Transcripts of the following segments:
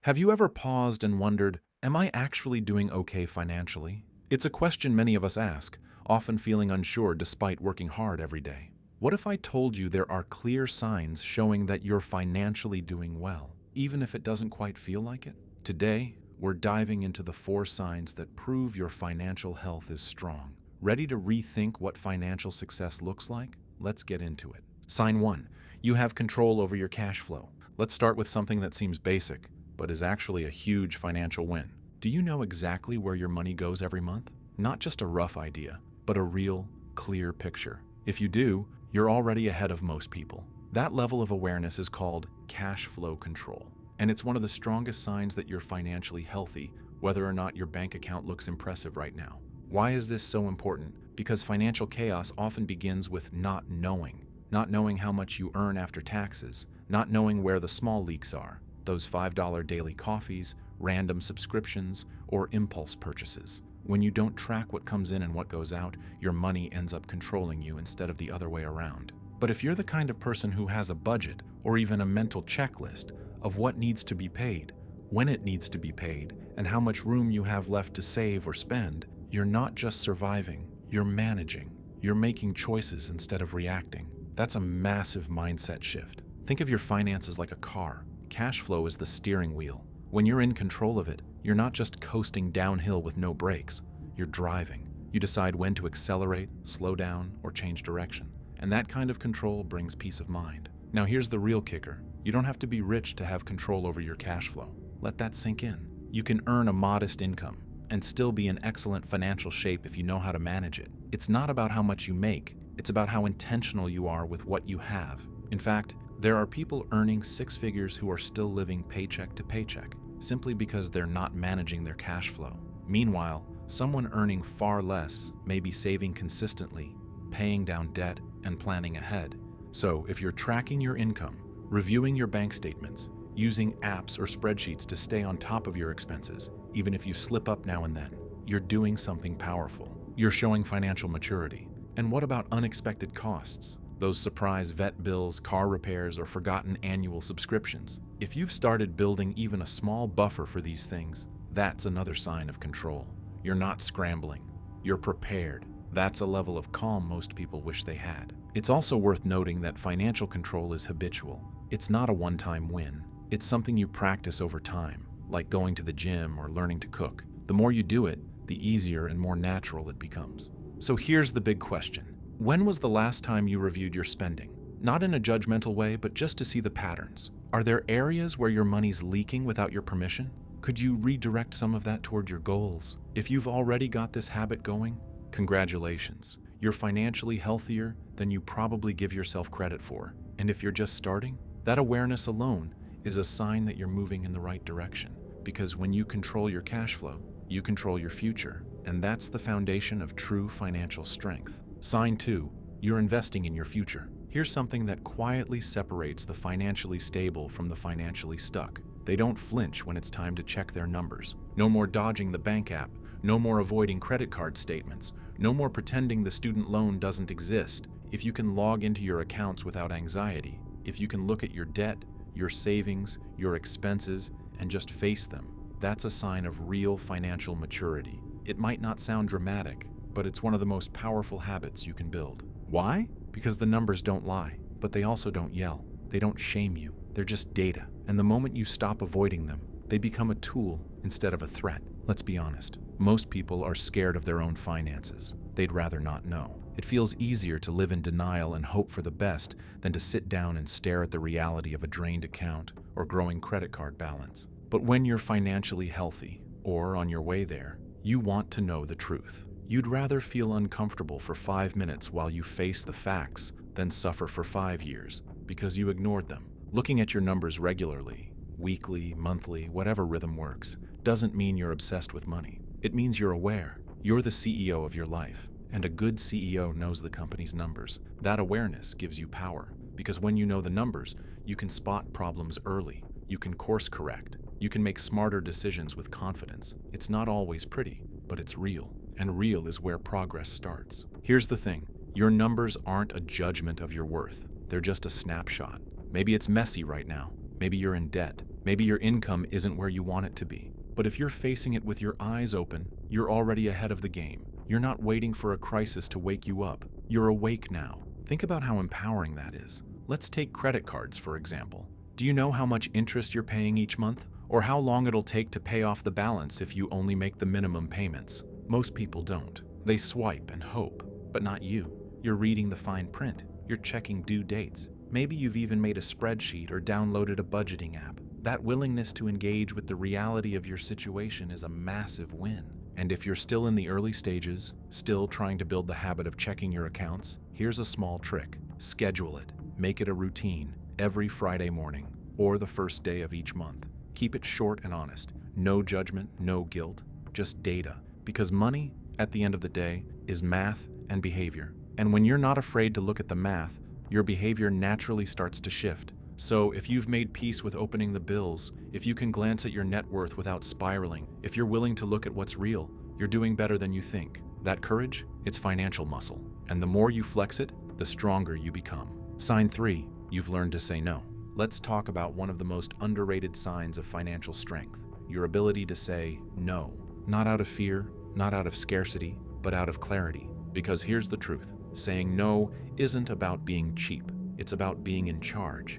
Have you ever paused and wondered, am I actually doing okay financially? It's a question many of us ask, often feeling unsure despite working hard every day. What if I told you there are clear signs showing that you're financially doing well, even if it doesn't quite feel like it? Today, we're diving into the 4 signs that prove your financial health is strong. Ready to rethink what financial success looks like? Let's get into it. Sign 1. You have control over your cash flow. Let's start with something that seems basic, but is actually a huge financial win. Do you know exactly where your money goes every month? Not just a rough idea, but a real, clear picture. If you do, you're already ahead of most people. That level of awareness is called cash flow control, and it's one of the strongest signs that you're financially healthy, whether or not your bank account looks impressive right now. Why is this so important? Because financial chaos often begins with not knowing how much you earn after taxes, not knowing where the small leaks are, those $5 daily coffees, random subscriptions, or impulse purchases. When you don't track what comes in and what goes out, your money ends up controlling you instead of the other way around. But if you're the kind of person who has a budget or even a mental checklist of what needs to be paid, when it needs to be paid, and how much room you have left to save or spend, you're not just surviving, you're managing. You're making choices instead of reacting. That's a massive mindset shift. Think of your finances like a car. Cash flow is the steering wheel. When you're in control of it, you're not just coasting downhill with no brakes. You're driving. You decide when to accelerate, slow down, or change direction. And that kind of control brings peace of mind. Now here's the real kicker. You don't have to be rich to have control over your cash flow. Let that sink in. You can earn a modest income and still be in excellent financial shape if you know how to manage it. It's not about how much you make. It's about how intentional you are with what you have. In fact, there are people earning 6 figures who are still living paycheck to paycheck, simply because they're not managing their cash flow. Meanwhile, someone earning far less may be saving consistently, paying down debt, and planning ahead. So, if you're tracking your income, reviewing your bank statements, using apps or spreadsheets to stay on top of your expenses, even if you slip up now and then, you're doing something powerful. You're showing financial maturity. And what about unexpected costs? Those surprise vet bills, car repairs, or forgotten annual subscriptions. If you've started building even a small buffer for these things, that's another sign of control. You're not scrambling. You're prepared. That's a level of calm most people wish they had. It's also worth noting that financial control is habitual. It's not a one-time win. It's something you practice over time, like going to the gym or learning to cook. The more you do it, the easier and more natural it becomes. So here's the big question. When was the last time you reviewed your spending? Not in a judgmental way, but just to see the patterns. Are there areas where your money's leaking without your permission? Could you redirect some of that toward your goals? If you've already got this habit going, congratulations. You're financially healthier than you probably give yourself credit for. And if you're just starting, that awareness alone is a sign that you're moving in the right direction. Because when you control your cash flow, you control your future. And that's the foundation of true financial strength. Sign 2, you're investing in your future. Here's something that quietly separates the financially stable from the financially stuck. They don't flinch when it's time to check their numbers. No more dodging the bank app. No more avoiding credit card statements. No more pretending the student loan doesn't exist. If you can log into your accounts without anxiety, if you can look at your debt, your savings, your expenses, and just face them, that's a sign of real financial maturity. It might not sound dramatic, but it's one of the most powerful habits you can build. Why? Because the numbers don't lie, but they also don't yell. They don't shame you. They're just data. And the moment you stop avoiding them, they become a tool instead of a threat. Let's be honest. Most people are scared of their own finances. They'd rather not know. It feels easier to live in denial and hope for the best than to sit down and stare at the reality of a drained account or growing credit card balance. But when you're financially healthy, or on your way there, you want to know the truth. You'd rather feel uncomfortable for 5 minutes while you face the facts than suffer for 5 years because you ignored them. Looking at your numbers regularly, weekly, monthly, whatever rhythm works, doesn't mean you're obsessed with money. It means you're aware. You're the CEO of your life, and a good CEO knows the company's numbers. That awareness gives you power, because when you know the numbers, you can spot problems early. You can course correct. You can make smarter decisions with confidence. It's not always pretty, but it's real. And real is where progress starts. Here's the thing. Your numbers aren't a judgment of your worth. They're just a snapshot. Maybe it's messy right now. Maybe you're in debt. Maybe your income isn't where you want it to be. But if you're facing it with your eyes open, you're already ahead of the game. You're not waiting for a crisis to wake you up. You're awake now. Think about how empowering that is. Let's take credit cards, for example. Do you know how much interest you're paying each month? Or how long it'll take to pay off the balance if you only make the minimum payments? Most people don't. They swipe and hope, but not you. You're reading the fine print. You're checking due dates. Maybe you've even made a spreadsheet or downloaded a budgeting app. That willingness to engage with the reality of your situation is a massive win. And if you're still in the early stages, still trying to build the habit of checking your accounts, here's a small trick. Schedule it. Make it a routine every Friday morning or the first day of each month. Keep it short and honest. No judgment, no guilt, just data. Because money, at the end of the day, is math and behavior. And when you're not afraid to look at the math, your behavior naturally starts to shift. So if you've made peace with opening the bills, if you can glance at your net worth without spiraling, if you're willing to look at what's real, you're doing better than you think. That courage, it's financial muscle. And the more you flex it, the stronger you become. Sign 3, you've learned to say no. Let's talk about one of the most underrated signs of financial strength, your ability to say no. Not out of fear, not out of scarcity, but out of clarity. Because here's the truth. Saying no isn't about being cheap. It's about being in charge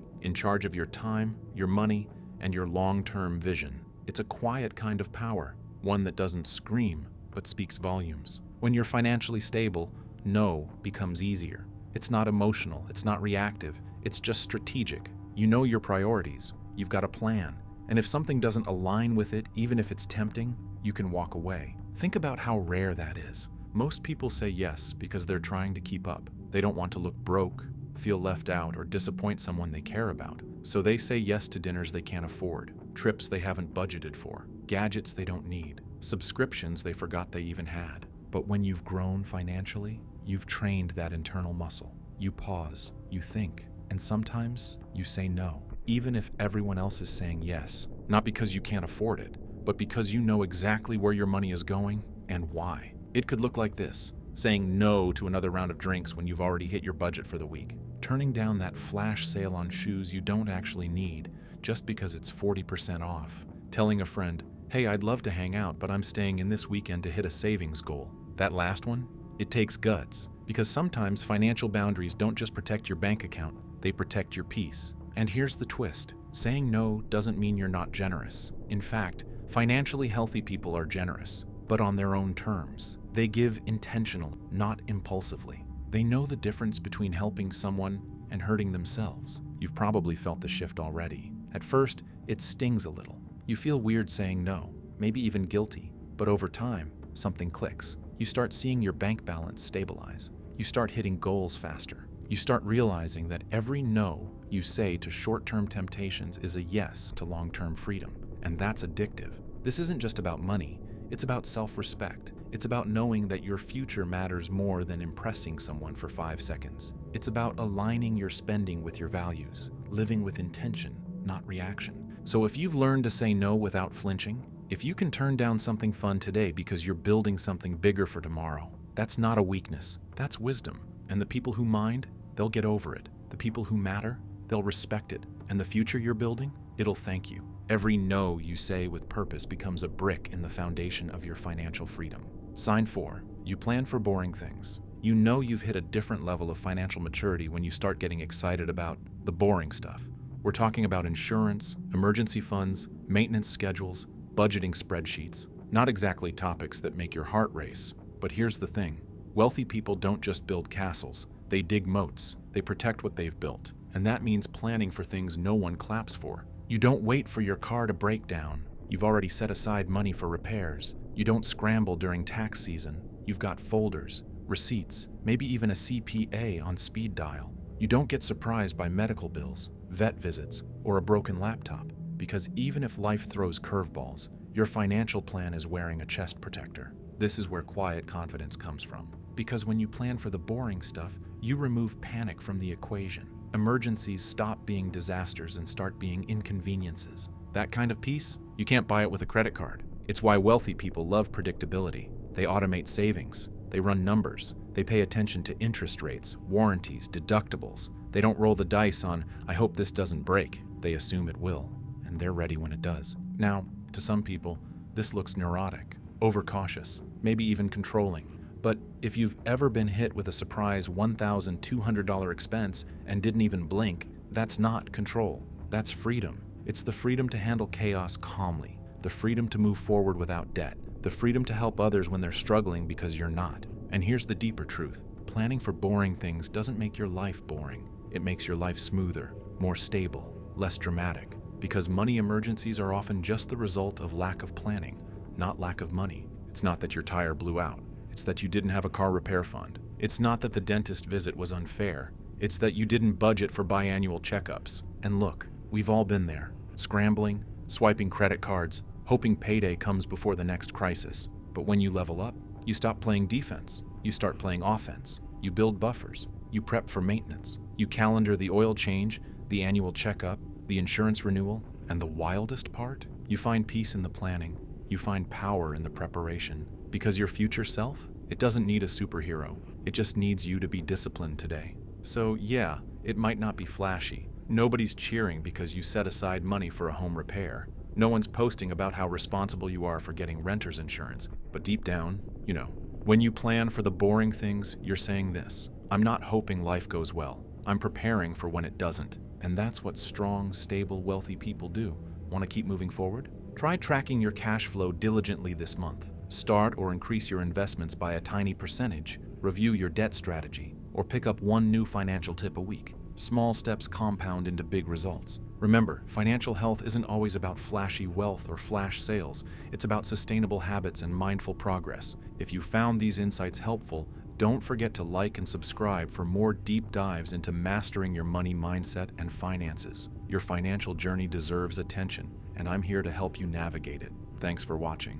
of your time, your money, and your long-term vision. It's a quiet kind of power, one that doesn't scream, but speaks volumes. When you're financially stable, no becomes easier. It's not emotional, it's not reactive, it's just strategic. You know your priorities, you've got a plan, and if something doesn't align with it, even if it's tempting, you can walk away. Think about how rare that is. Most people say yes because they're trying to keep up. They don't want to look broke, feel left out, or disappoint someone they care about. So they say yes to dinners they can't afford, trips they haven't budgeted for, gadgets they don't need, subscriptions they forgot they even had. But when you've grown financially, you've trained that internal muscle. You pause, you think, and sometimes you say no, even if everyone else is saying yes. Not because you can't afford it, but because you know exactly where your money is going and why. It could look like this: saying no to another round of drinks when you've already hit your budget for the week. Turning down that flash sale on shoes you don't actually need just because it's 40% off. Telling a friend, hey, I'd love to hang out, but I'm staying in this weekend to hit a savings goal. That last one, it takes guts, because sometimes financial boundaries don't just protect your bank account, they protect your peace. And here's the twist. Saying no doesn't mean you're not generous. In fact, financially healthy people are generous, but on their own terms. They give intentionally, not impulsively. They know the difference between helping someone and hurting themselves. You've probably felt the shift already. At first, it stings a little. You feel weird saying no, maybe even guilty. But over time, something clicks. You start seeing your bank balance stabilize. You start hitting goals faster. You start realizing that every no you say to short-term temptations is a yes to long-term freedom. And that's addictive. This isn't just about money. It's about self-respect. It's about knowing that your future matters more than impressing someone for 5 seconds. It's about aligning your spending with your values, living with intention, not reaction. So if you've learned to say no without flinching, if you can turn down something fun today because you're building something bigger for tomorrow, that's not a weakness, that's wisdom. And the people who mind, they'll get over it. The people who matter, they'll respect it. And the future you're building, it'll thank you. Every no you say with purpose becomes a brick in the foundation of your financial freedom. Sign 4. You plan for boring things. You know you've hit a different level of financial maturity when you start getting excited about the boring stuff. We're talking about insurance, emergency funds, maintenance schedules, budgeting spreadsheets. Not exactly topics that make your heart race, but here's the thing. Wealthy people don't just build castles. They dig moats. They protect what they've built. And that means planning for things no one claps for. You don't wait for your car to break down. You've already set aside money for repairs. You don't scramble during tax season. You've got folders, receipts, maybe even a CPA on speed dial. You don't get surprised by medical bills, vet visits, or a broken laptop, because even if life throws curveballs, your financial plan is wearing a chest protector. This is where quiet confidence comes from. Because when you plan for the boring stuff, you remove panic from the equation. Emergencies stop being disasters and start being inconveniences. That kind of peace, you can't buy it with a credit card. It's why wealthy people love predictability. They automate savings. They run numbers. They pay attention to interest rates, warranties, deductibles. They don't roll the dice on, I hope this doesn't break. They assume it will, and they're ready when it does. Now, to some people, this looks neurotic, overcautious, maybe even controlling. But if you've ever been hit with a surprise $1,200 expense and didn't even blink, that's not control. That's freedom. It's the freedom to handle chaos calmly, the freedom to move forward without debt, the freedom to help others when they're struggling because you're not. And here's the deeper truth. Planning for boring things doesn't make your life boring. It makes your life smoother, more stable, less dramatic. Because money emergencies are often just the result of lack of planning, not lack of money. It's not that your tire blew out. It's that you didn't have a car repair fund. It's not that the dentist visit was unfair. It's that you didn't budget for biannual checkups. And look, we've all been there, scrambling, swiping credit cards, hoping payday comes before the next crisis. But when you level up, you stop playing defense. You start playing offense. You build buffers. You prep for maintenance. You calendar the oil change, the annual checkup, the insurance renewal, and the wildest part? You find peace in the planning. You find power in the preparation. Because your future self, it doesn't need a superhero. It just needs you to be disciplined today. So yeah, it might not be flashy. Nobody's cheering because you set aside money for a home repair. No one's posting about how responsible you are for getting renter's insurance. But deep down, you know, when you plan for the boring things, you're saying this: I'm not hoping life goes well. I'm preparing for when it doesn't. And that's what strong, stable, wealthy people do. Want to keep moving forward? Try tracking your cash flow diligently this month. Start or increase your investments by a tiny percentage. Review your debt strategy, or pick up one new financial tip a week. Small steps compound into big results. Remember, financial health isn't always about flashy wealth or flash sales. It's about sustainable habits and mindful progress. If you found these insights helpful, don't forget to like and subscribe for more deep dives into mastering your money mindset and finances. Your financial journey deserves attention, and I'm here to help you navigate it. Thanks for watching.